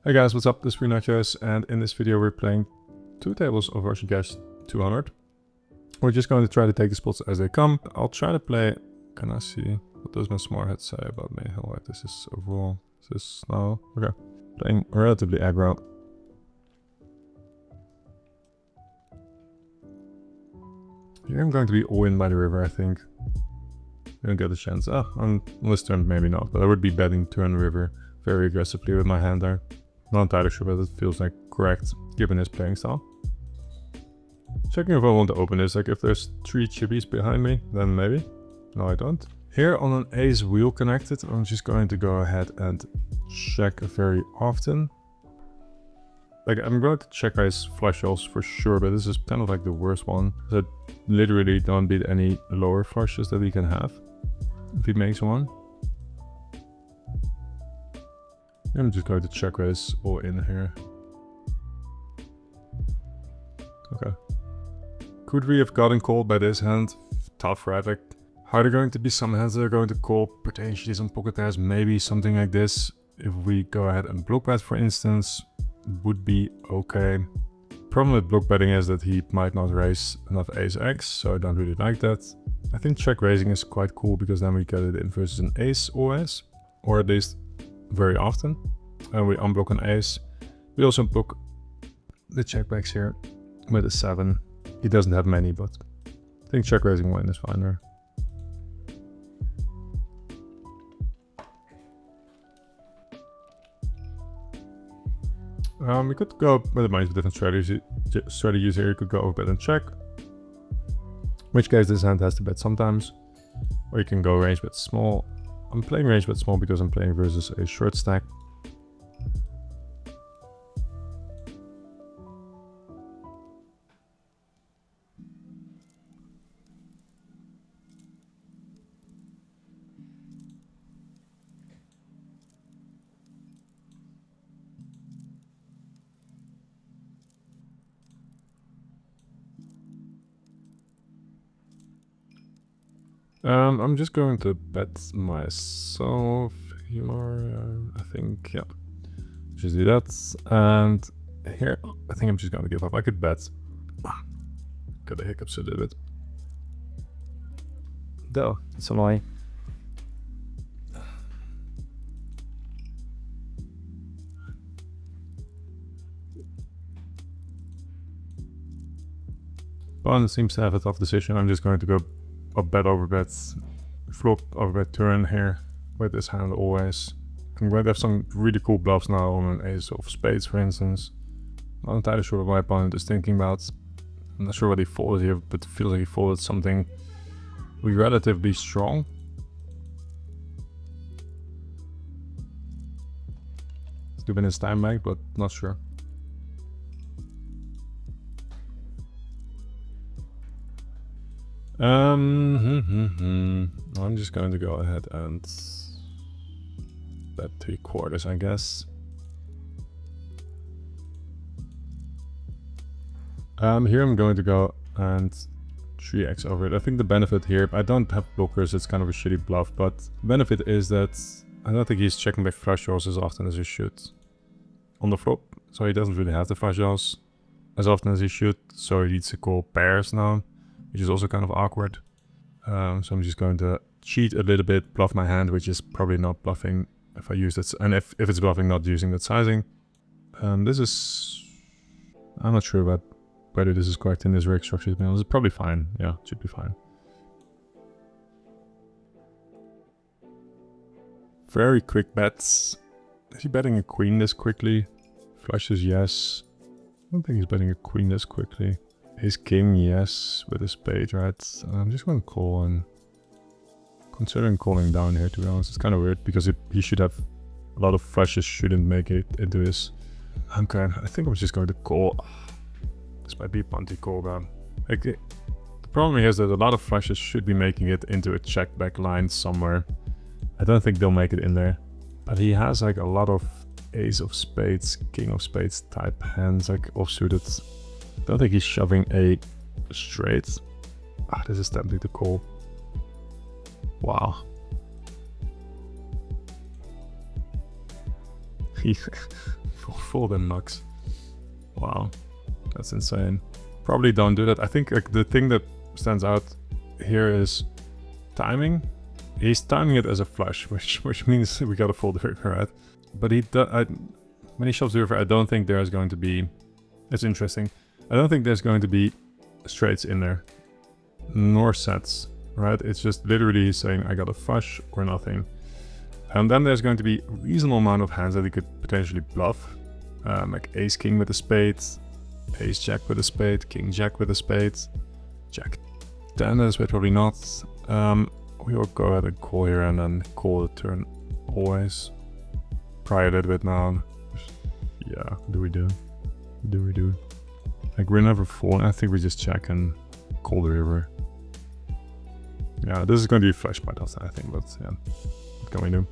Hey guys, what's up? This is Nachos, and in this video we're playing 2 tables of Russian Cash 200. We're just going to try to take the spots as they come. I'll try to play... Can I see? What does my smart head say about me? Alright, this is overall. This is slow. Okay. Playing relatively aggro. Here I'm going to be all in by the river, I think. I don't get a chance. On this turn maybe not, but I would be betting turn river very aggressively with my hand there. Not entirely sure, but it feels like correct given his playing style. Checking if I want to open this, like if there's 3 chippies behind me, then maybe. No, I don't. Here on an ace wheel connected, I'm just going to go ahead and check very often. Like I'm going to check his flush draws for sure, but this is kind of like the worst one. So I literally don't beat any lower flushes that he can have if he makes one. I'm just going to check raise all in here. Okay. Could we have gotten called by this hand? Tough, right? Like, are there going to be some hands that are going to call? Potentially some pocket pairs, maybe something like this. If we go ahead and block bet, for instance, would be okay. Problem with block betting is that he might not raise enough ace x, so I don't really like that. I think check raising is quite cool because then we get it in versus an ace always, or at least very often. And we unblock an ace. We also block the checkbacks here with a 7. He doesn't have many, but I think check raising 1 is fine there. We could go with a bunch of different strategies here. You could go over bet and check. In which case this hand has to bet sometimes. Or you can go range bet small. I'm playing range bet small because I'm playing versus a short stack. I'm just going to bet myself here, I think, yeah. Just do that, and here, I think I'm just going to give up. I could bet. Got the hiccups a little bit. Though, it's a lie. Opponent seems to have a tough decision. I'm just going to go a bet over bet, flop over bet turn here with this hand always. I'm going to have some really cool bluffs now on an ace of spades, for instance. Not entirely sure what my opponent is thinking about. I'm not sure what he folded here, but it feels like he folded something relatively strong. It's to win his time back, but not sure. I'm just going to go ahead and bet 3/4, I guess. Here I'm going to go and 3x over it. I think the benefit here, I don't have blockers, it's kind of a shitty bluff, but the benefit is that I don't think he's checking back flush draws as often as he should on the flop. So he doesn't really have the flush draws as often as he should, so he needs to call pairs now, which is also kind of awkward. So I'm just going to cheat a little bit, bluff my hand, which is probably not bluffing if I use that, and if it's bluffing, not using that sizing. This is... I'm not sure about whether this is correct in this rig structure, to be honest. It's probably fine. Yeah, it should be fine. Very quick bets. Is he betting a queen this quickly? Flushes, yes. I don't think he's betting a queen this quickly. Ace king, yes, with a spade, right? I'm just going to call and considering calling down here, to be honest. It's kind of weird because he should have a lot of flushes, shouldn't make it into this. I think I'm just going to call. This might be a punty call, but like, the problem here is that a lot of flushes should be making it into a check back line somewhere. I don't think they'll make it in there, but he has like a lot of ace of spades, king of spades type hands, like offsuited. Don't think he's shoving a straight. This is tempting to call. Wow. He Fold and knocks. Wow, that's insane. Probably don't do that. I think like the thing that stands out here is timing. He's timing it as a flush, which means we gotta fold the river, right? But when he shoves the river, I don't think there's going to be. It's interesting. I don't think there's going to be straights in there, nor sets, right? It's just literally saying I got a flush or nothing. And then there's going to be a reasonable amount of hands that he could potentially bluff. Like ace king with a spade, ace jack with a spade, king jack with a spade, jack 10, that is probably not. We will go ahead and call here and then call the turn always. Pry a little bit now. Yeah, what do we do? What do we do? Like we're never falling. I think we just check and call the river. Yeah, this is going to be a flush by us, I think, but yeah, what can we do?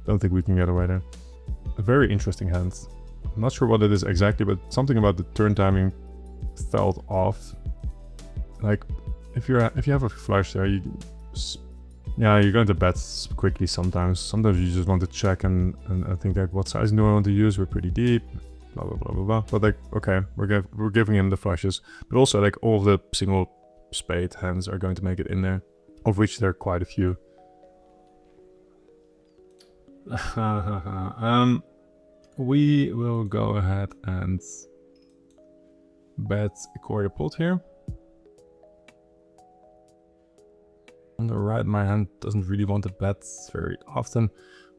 Don't think we can get away there. A very interesting hand. I'm not sure what it is exactly, but something about the turn timing felt off. Like if you have a flush there, you're going to bet quickly sometimes. Sometimes you just want to check and I think like what size do I want to use? We're pretty deep. Blah blah blah blah blah. But like okay, we're giving him the flushes, but also like all of the single spade hands are going to make it in there, of which there are quite a few. We will go ahead and bet a quarter pot here. On the right, my hand doesn't really want to bet very often.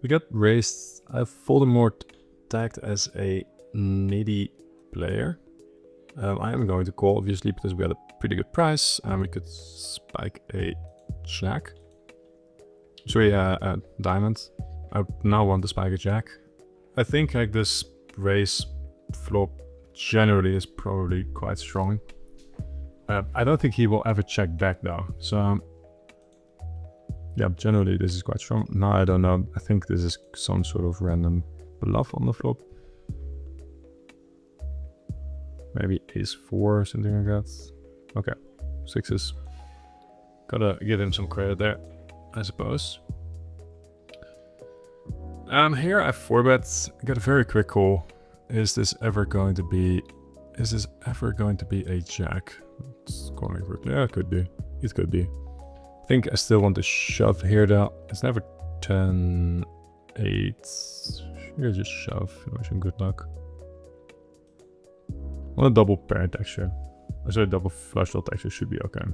We got raised. I have Voldemort tagged as a needy player. I am going to call, obviously, because we had a pretty good price, and we could spike a jack. Sorry, a diamond. I now want to spike a jack. I think like this raise flop generally is probably quite strong. I don't think he will ever check back though. So yeah, generally this is quite strong. Now I don't know. I think this is some sort of random bluff on the flop. Maybe ace 4 or something like that. Okay, sixes. Gotta give him some credit there, I suppose. Here I have 4 bets. Got a very quick call. Is this ever going to be a jack? It's calling quickly. Yeah, it could be. It could be. I think I still want to shove here though. It's never 10, 8. Here just shove. Wish him good luck. On a double pair texture. Or sorry, double flush draw texture should be okay.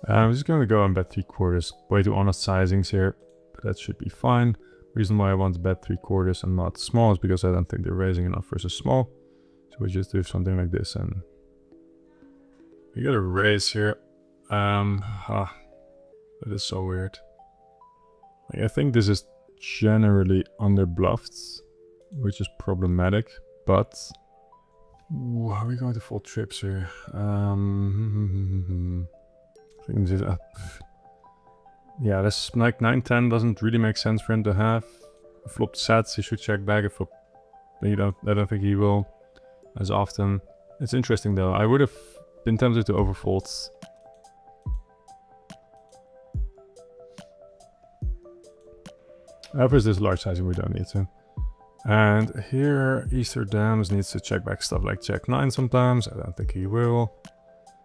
I'm just going to go and bet 3/4. Way too honest sizings here, but that should be fine. Reason why I want to bet 3/4 and not small is because I don't think they're raising enough versus small. So we just do something like this and we got a raise here. That is so weird. Like, I think this is generally under bluffed, which is problematic, but ooh, how are we going to fold trips here? I think this, yeah, this like 9-10 doesn't really make sense for him to have. Flopped sets, he should check back. If I don't think he will as often. It's interesting though. I would have been tempted to overfold. However, is this large sizing we don't need to. And here Easter Dams needs to check back stuff like Jack 9 sometimes. I don't think he will.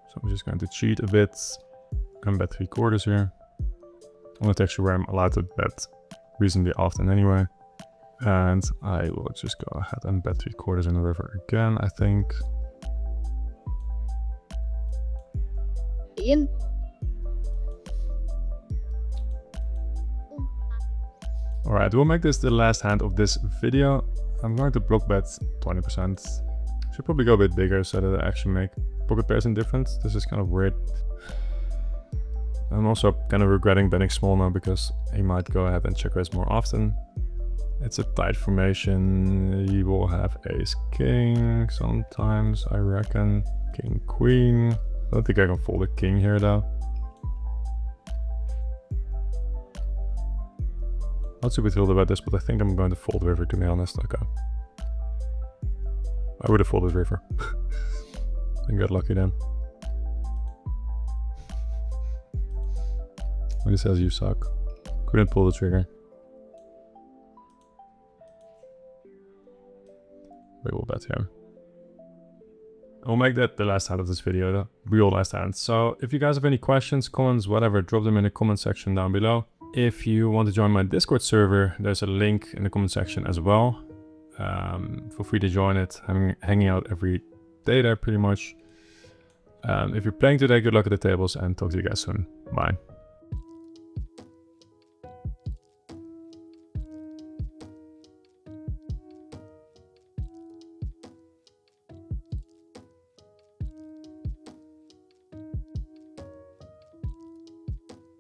So I'm just going to cheat a bit and bet 3/4 here. On a texture where I'm allowed to bet reasonably often anyway. And I will just go ahead and bet 3/4 in the river again, I think. Ian. Alright, we'll make this the last hand of this video. I'm going to block bet 20%. Should probably go a bit bigger so that I actually make pocket pairs indifferent. This is kind of weird. I'm also kind of regretting betting small now because he might go ahead and check raise more often. It's a tight formation. He will have ace king sometimes, I reckon. King queen. I don't think I can fold a king here though. Not super thrilled about this, but I think I'm going to fold river, to be honest. Okay. I would have folded river. And got lucky then. When he says you suck. Couldn't pull the trigger. We will bet here. I'll make that the last hand of this video, the real last hand. So if you guys have any questions, comments, whatever, drop them in the comment section down below. If you want to join my Discord server, there's a link in the comment section as well. Feel free to join it. I'm hanging out every day there pretty much. If you're playing today, good luck at the tables and talk to you guys soon. Bye.